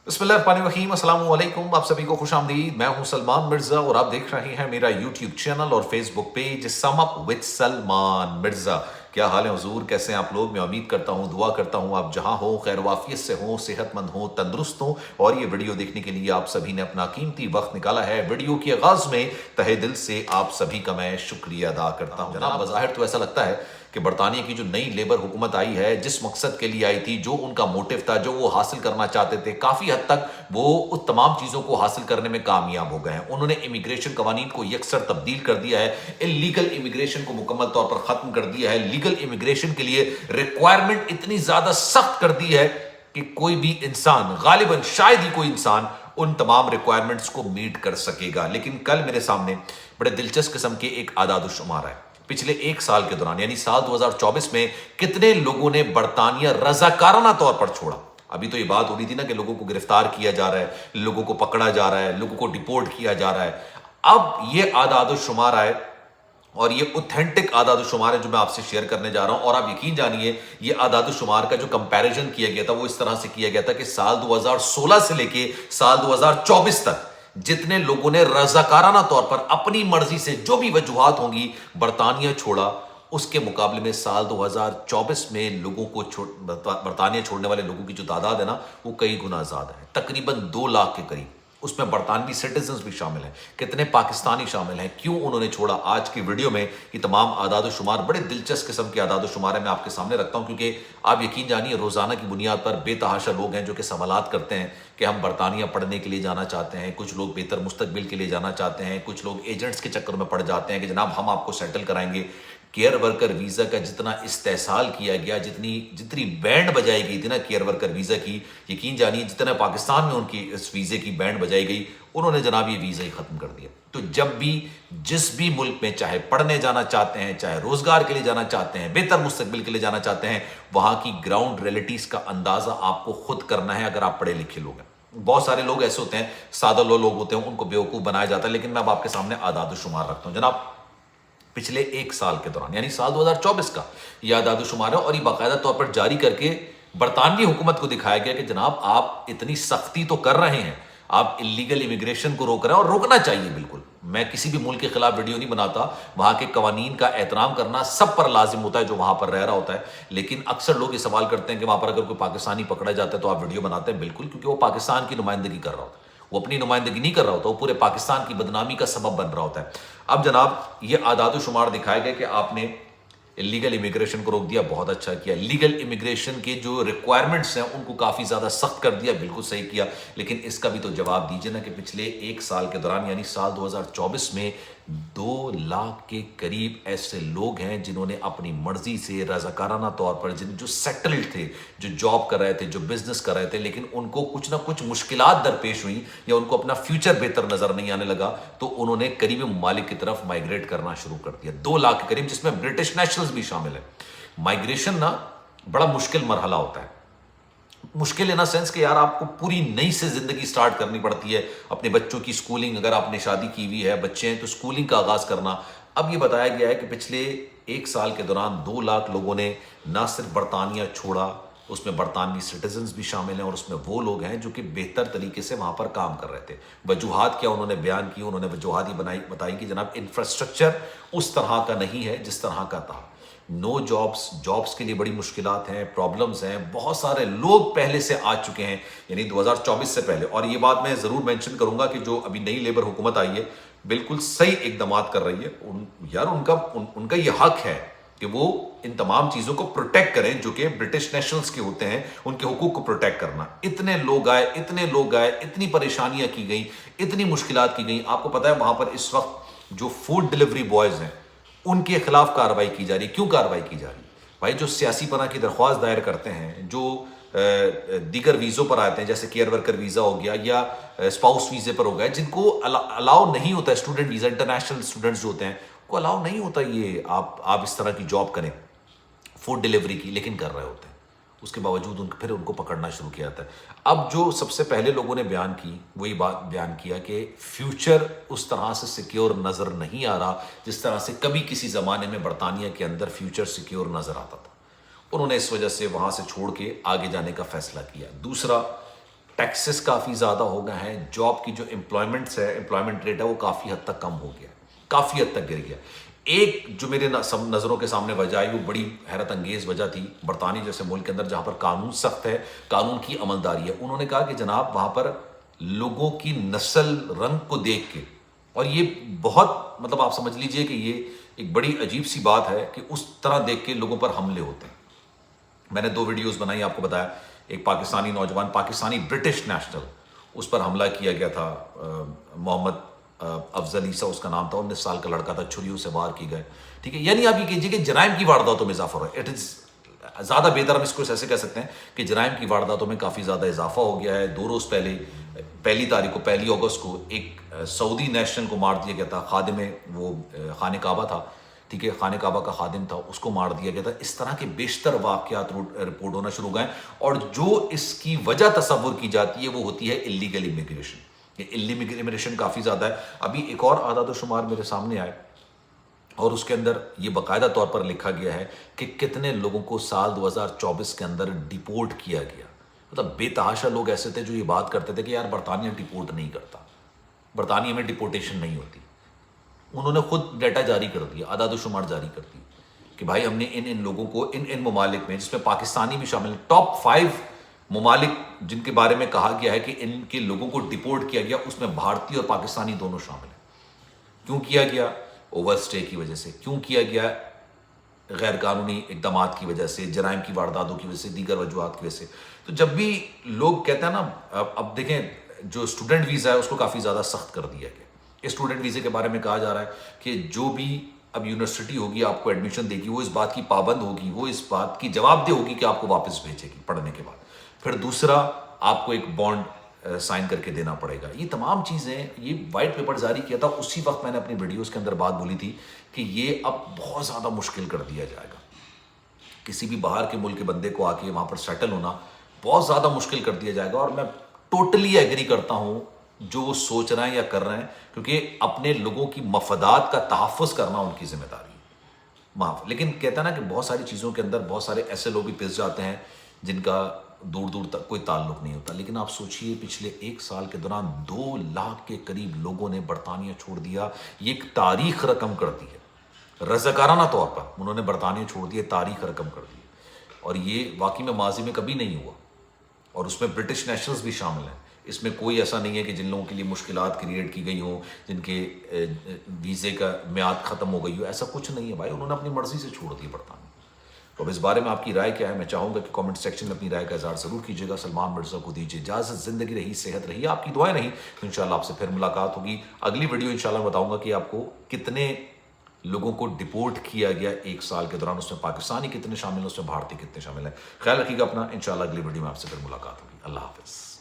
बिस्मिल्लाहिर्रहमानिर्रहीम, अस्सलाम वालेकुम। आप सभी को खुश आमदीद। मैं हूं सलमान मिर्जा और आप देख रहे हैं मेरा यूट्यूब चैनल और Facebook page sum up with Salman Mirza. क्या हाल है हुजूर, कैसे हैं आप लोग? मैं उम्मीद करता हूं, दुआ करता हूं आप जहां हो खैर वाफियत से हो, सेहतमंद हो, तंदुरुस्त हो। और ये वीडियो देखने के लिए आप सभी ने अपना कीमती वक्त निकाला है। वीडियो के आगाज में तहे दिल से आप सभी का मैं शुक्रिया अदा करता हूं। जनाब, बज़ाहिर तो ऐसा लगता है कि बरतानिया की जो नई लेबर हुकूमत आई है, जिस मकसद के लिए आई थी, जो उनका मोटिव था, जो वो हासिल करना चाहते थे, काफ़ी हद तक वो उस तमाम चीज़ों को हासिल करने में कामयाब हो गए हैं। उन्होंने इमिग्रेशन कवानीन को यकसर तब्दील कर दिया है, इलीगल इमिग्रेशन को मुकम्मल तौर पर ख़त्म कर दिया है। लीगल इमिग्रेशन के लिए रिक्वायरमेंट इतनी ज़्यादा सख्त कर दी है कि कोई भी इंसान, गालिबन शायद ही कोई इंसान उन तमाम रिक्वायरमेंट्स को मीट कर सकेगा। लेकिन कल मेरे सामने बड़े दिलचस्प किस्म के एक आदाद शुमार है। पिछले एक साल के दौरान यानी साल 2024 में कितने लोगों ने बरतानिया रजाकाराना तौर पर छोड़ा। अभी तो ये बात हो रही थी ना कि लोगों को गिरफ्तार किया जा रहा है, लोगों को पकड़ा जा रहा है, लोगों को डिपोर्ट किया जा रहा है। अब ये आदाद शुमार आए और ये ऑथेंटिक आदाद शुमार है जो मैं आपसे शेयर करने जा रहा हूं। और आप यकीन जानिए, ये आदाद शुमार का जो कंपैरिजन किया गया था वो इस तरह से किया गया था कि साल 2016 से लेके साल 2024 तक जितने लोगों ने रजाकाराना तौर पर अपनी मर्जी से जो भी वजूहात होंगी बरतानिया छोड़ा, उसके मुकाबले में साल 2024 में लोगों को बरतानिया छोड़ने वाले लोगों की जो तादाद है ना, वो कई गुना ज्यादा है, तकरीबन 2 लाख के करीब। उसमें बरतानवी सिटीजन्स भी शामिल हैं, कितने पाकिस्तानी शामिल हैं, क्यों उन्होंने छोड़ा। आज की वीडियो में ये तमाम आदाद शुमार, बड़े दिलचस्प किस्म के आदाद शुमार है, मैं आपके सामने रखता हूं। क्योंकि आप यकीन जानिए, रोजाना की बुनियाद पर बेतहाशा लोग हैं जो कि सवालात करते हैं कि हम बरतानिया पढ़ने के लिए जाना चाहते हैं। कुछ लोग बेहतर मुस्तकबिल के लिए जाना चाहते हैं, कुछ लोग एजेंट्स के चक्कर में पड़ जाते हैं कि जनाब हम आपको सेटल कराएंगे। केयर वर्कर वीज़ा का जितना इस्तेसाल किया गया, जितनी बैंड बजाई गई थी ना केयर वर्कर वीज़ा की, यकीन जानिए जितना पाकिस्तान में उनकी इस वीज़े की बैंड बजाई गई, उन्होंने जनाब ये वीज़ा ही ख़त्म कर दिया। तो जब भी जिस भी मुल्क में चाहे पढ़ने जाना चाहते हैं, चाहे रोज़गार के लिए जाना चाहते हैं, बेहतर मुस्तकबिल के लिए जाना चाहते हैं, वहाँ की ग्राउंड रियलिटीज़ का अंदाज़ा आपको खुद करना है अगर आप पढ़े लिखे लोग हैं। बहुत सारे लोग ऐसे होते हैं, सादा लोग होते हैं, उनको बेवकूफ़ बनाया जाता है। लेकिन मैं अब आपके सामने आदाद शुमार रखता हूँ जनाब। पिछले एक साल के दौरान यानी साल 2024 का यह आदाद शुमार है और ये बाकायदा तौर पर जारी करके बरतानवी हुकूमत को दिखाया गया कि जनाब आप इतनी सख्ती तो कर रहे हैं, आप इलीगल इमिग्रेशन को रोक रहे हैं और रोकना चाहिए बिल्कुल। मैं किसी भी मुल्क के खिलाफ वीडियो नहीं बनाता, वहां के कवानीन का एहतराम करना सब पर लाजिम होता है जो वहां पर रह रहा होता है। लेकिन अक्सर लोग ये सवाल करते हैं कि वहां पर अगर कोई पाकिस्तानी पकड़ा जाता है तो आप वीडियो बनाते हैं। बिल्कुल, क्योंकि वो पाकिस्तान की नुमाइंदगी कर रहा होता है, वो अपनी नुमाइंदगी नहीं कर रहा होता, वो पूरे पाकिस्तान की बदनामी का सबब बन रहा होता है। अब जनाब ये आदाद शुमार दिखाए गए कि आपने इलीगल इमिग्रेशन को रोक दिया, बहुत अच्छा किया। लीगल इमिग्रेशन के जो रिक्वायरमेंट्स हैं उनको काफ़ी ज़्यादा सख्त कर दिया, बिल्कुल सही किया। लेकिन इसका भी तो जवाब दीजिए ना कि पिछले एक साल के दौरान यानी साल 2024 में 2 लाख के करीब ऐसे लोग हैं जिन्होंने अपनी मर्जी से रजाकाराना तौर पर जो सेटल्ड थे, जो जॉब कर रहे थे, जो बिजनेस कर रहे थे, लेकिन उनको कुछ ना कुछ मुश्किलात दरपेश हुई या उनको अपना फ्यूचर बेहतर नजर नहीं आने लगा, तो उन्होंने करीबी ममालिक की तरफ माइग्रेट करना शुरू कर दिया। 2 लाख के करीब, जिसमें ब्रिटिश नेशनल्स भी शामिल है। माइग्रेशन ना बड़ा मुश्किल मरहला होता है। मुश्किल इन सेंस कि यार आपको पूरी नई से जिंदगी स्टार्ट करनी पड़ती है। अपने बच्चों की स्कूलिंग, अगर आपने शादी की हुई है, बच्चे हैं, तो स्कूलिंग का आगाज करना। अब ये बताया गया है कि पिछले एक साल के दौरान 2 लाख लोगों ने ना सिर्फ बरतानिया छोड़ा, उसमें बरतानवी सिटीजन्स भी शामिल हैं और उसमें वो लोग हैं जो कि बेहतर तरीके से वहां पर काम कर रहे थे। वजूहात क्या उन्होंने बयान की? उन्होंने वजूहात ही बताई कि जनाब इंफ्रास्ट्रक्चर उस तरह का नहीं है जिस तरह का था। नो जॉब्स के लिए बड़ी मुश्किलात हैं, प्रॉब्लम्स हैं। बहुत सारे लोग पहले से आ चुके हैं यानी 2024 से पहले। और ये बात मैं ज़रूर मेंशन करूंगा कि जो अभी नई लेबर हुकूमत आई है बिल्कुल सही इकदामात कर रही है। उनका ये हक है कि वो इन तमाम चीज़ों को प्रोटेक्ट करें जो कि ब्रिटिश नेशनल्स के होते हैं, उनके हुकूक को प्रोटेक्ट करना। इतने लोग आए, इतनी परेशानियां की गई, इतनी मुश्किलात की गई। आपको पता है वहां पर इस वक्त जो फूड डिलीवरी बॉयज़ हैं उनके खिलाफ कार्रवाई की जा रही। क्यों कार्रवाई की जा रही? भाई जो सियासी पनाह की दरख्वास्त दायर करते हैं, जो दीगर वीज़ों पर आते हैं, जैसे केयर वर्कर वीज़ा हो गया या स्पाउस वीज़े पर हो गया, जिनको अलाउ नहीं होता, स्टूडेंट वीज़ा, इंटरनेशनल स्टूडेंट्स जो होते हैं को अलाउ नहीं होता ये आप इस तरह की जॉब करें फूड डिलीवरी की, लेकिन कर रहे होते हैं। उसके बावजूद फिर उनको पकड़ना शुरू किया जाता है। अब जो सबसे पहले लोगों ने बयान की वही बात बयान किया कि फ्यूचर उस तरह से सिक्योर नज़र नहीं आ रहा जिस तरह से कभी किसी ज़माने में बरतानिया के अंदर फ्यूचर सिक्योर नज़र आता था। उन्होंने इस वजह से वहाँ से छोड़ के आगे जाने का फैसला किया। दूसरा, ٹیکسز کافی زیادہ ہو گئے ہیں, جاب کی جو امپلائمنٹ ریٹ ہے وہ کافی حد تک کم ہو گیا, کافی حد تک گر گیا. ایک جو میرے نظروں کے سامنے وجہ آئی وہ بڑی حیرت انگیز وجہ تھی. برطانیہ جیسے ملک کے اندر جہاں پر قانون سخت ہے, قانون کی عملداری ہے, انہوں نے کہا کہ جناب وہاں پر لوگوں کی نسل رنگ کو دیکھ کے, اور یہ بہت مطلب آپ سمجھ لیجئے کہ یہ ایک بڑی عجیب سی بات ہے کہ اس طرح دیکھ کے لوگوں پر حملے ہوتے ہیں. میں نے 2 ویڈیوز بنائی, آپ کو بتایا, ایک پاکستانی نوجوان, پاکستانی برٹش نیشنل, اس پر حملہ کیا گیا تھا. محمد افضل عیسیٰ اس کا نام تھا, 19 سال کا لڑکا تھا, چھریوں سے وار کی گئے. ٹھیک ہے, یعنی آپ یہ کہیے کہ جرائم کی وارداتوں میں اضافہ ہو رہا ہے. اٹ از زیادہ بہتر ہم اس کو ایسے کہہ سکتے ہیں کہ جرائم کی وارداتوں میں کافی زیادہ اضافہ ہو گیا ہے. 2 روز پہلے 1 اگست کو ایک سعودی نیشنل کو مار دیا گیا تھا, خادم وہ خانہ کعبہ تھا, ٹھیک ہے, خانہ کعبہ کا خادم تھا, اس کو مار دیا گیا تھا. اس طرح کے بیشتر واقعات رپورٹ ہونا شروع ہو گئے, اور جو اس کی وجہ تصور کی جاتی ہے وہ ہوتی ہے اللیگل امیگریشن. یہ اللیگل امیگریشن کافی زیادہ ہے. ابھی ایک اور اعداد و شمار میرے سامنے آئے, اور اس کے اندر یہ باقاعدہ طور پر لکھا گیا ہے کہ کتنے لوگوں کو سال 2024 کے اندر ڈیپورٹ کیا گیا. مطلب بے تحاشا لوگ ایسے تھے جو یہ بات کرتے تھے کہ یار برطانیہ ڈیپورٹ نہیں کرتا, برطانیہ میں ڈیپورٹیشن نہیں ہوتی. انہوں نے خود ڈیٹا جاری کر دیا, اعداد و شمار جاری کر دی کہ بھائی ہم نے ان لوگوں کو ان ممالک میں, جس میں پاکستانی بھی شامل ہیں, ٹاپ 5 ممالک جن کے بارے میں کہا گیا ہے کہ ان کے لوگوں کو ڈیپورٹ کیا گیا, اس میں بھارتی اور پاکستانی دونوں شامل ہیں. کیوں کیا گیا؟ اوور سٹے کی وجہ سے. کیوں کیا گیا؟ غیر قانونی اقدامات کی وجہ سے, جرائم کی وارداتوں کی وجہ سے, دیگر وجوہات کی وجہ سے. تو جب بھی لوگ کہتے ہیں نا, اب دیکھیں جو اسٹوڈنٹ ویزا ہے اس کو کافی زیادہ سخت کر دیا گیا. اسٹوڈنٹ ویزے کے بارے میں کہا جا رہا ہے کہ جو بھی اب یونیورسٹی ہوگی آپ کو ایڈمیشن دے گی, وہ اس بات کی پابند ہوگی, وہ اس بات کی جواب دہ ہوگی کہ آپ کو واپس بھیجے گی پڑھنے کے بعد. پھر دوسرا, آپ کو ایک بانڈ سائن کر کے دینا پڑے گا. یہ تمام چیزیں, یہ وائٹ پیپر جاری کیا تھا, اسی وقت میں نے اپنی ویڈیوز کے اندر بات بولی تھی کہ یہ اب بہت زیادہ مشکل کر دیا جائے گا. کسی بھی باہر کے ملک کے بندے کو آ کے وہاں پر سیٹل ہونا بہت زیادہ مشکل کر دیا جائے گا. اور میں ٹوٹلی ایگری کرتا ہوں جو وہ سوچ رہے ہیں یا کر رہے ہیں, کیونکہ اپنے لوگوں کی مفادات کا تحفظ کرنا ان کی ذمہ داری ہے. معاف, لیکن کہتا ہے نا کہ بہت ساری چیزوں کے اندر بہت سارے ایسے لوگ بھی پس جاتے ہیں جن کا دور دور تک کوئی تعلق نہیں ہوتا. لیکن آپ سوچئے پچھلے 1 سال کے دوران 2 لاکھ کے قریب لوگوں نے برطانیہ چھوڑ دیا. یہ ایک تاریخ رقم کر دی ہے, رضاکارانہ طور پر انہوں نے برطانیہ چھوڑ دیا, تاریخ رقم کر دی. اور یہ واقعی میں ماضی میں کبھی نہیں ہوا, اور اس میں برٹش نیشنلز بھی شامل ہیں. اس میں کوئی ایسا نہیں ہے کہ جن لوگوں کے لیے مشکلات کریٹ کی گئی ہوں, جن کے ویزے کا میعاد ختم ہو گئی ہو, ایسا کچھ نہیں ہے بھائی. انہوں نے اپنی مرضی سے چھوڑ دی برطانیہ. تو اب اس بارے میں آپ کی رائے کیا ہے؟ میں چاہوں گا کہ کامنٹ سیکشن میں اپنی رائے کا اظہار ضرور کیجیے گا. سلمان مرزا کو دیجیے اجازت. زندگی رہی, صحت رہی, آپ کی دعائیں رہیں, تو انشاءاللہ آپ سے پھر ملاقات ہوگی. اگلی ویڈیو انشاءاللہ میں بتاؤں گا کہ آپ کو کتنے لوگوں کو ڈیپورٹ کیا گیا 1 سال کے دوران, اس میں پاکستانی کتنے شامل ہیں, اس میں بھارتی کتنے شامل ہیں. خیال رکھیے گا اپنا. انشاءاللہ اگلی ویڈیو میں آپ سے پھر ملاقات ہوگی. اللہ حافظ.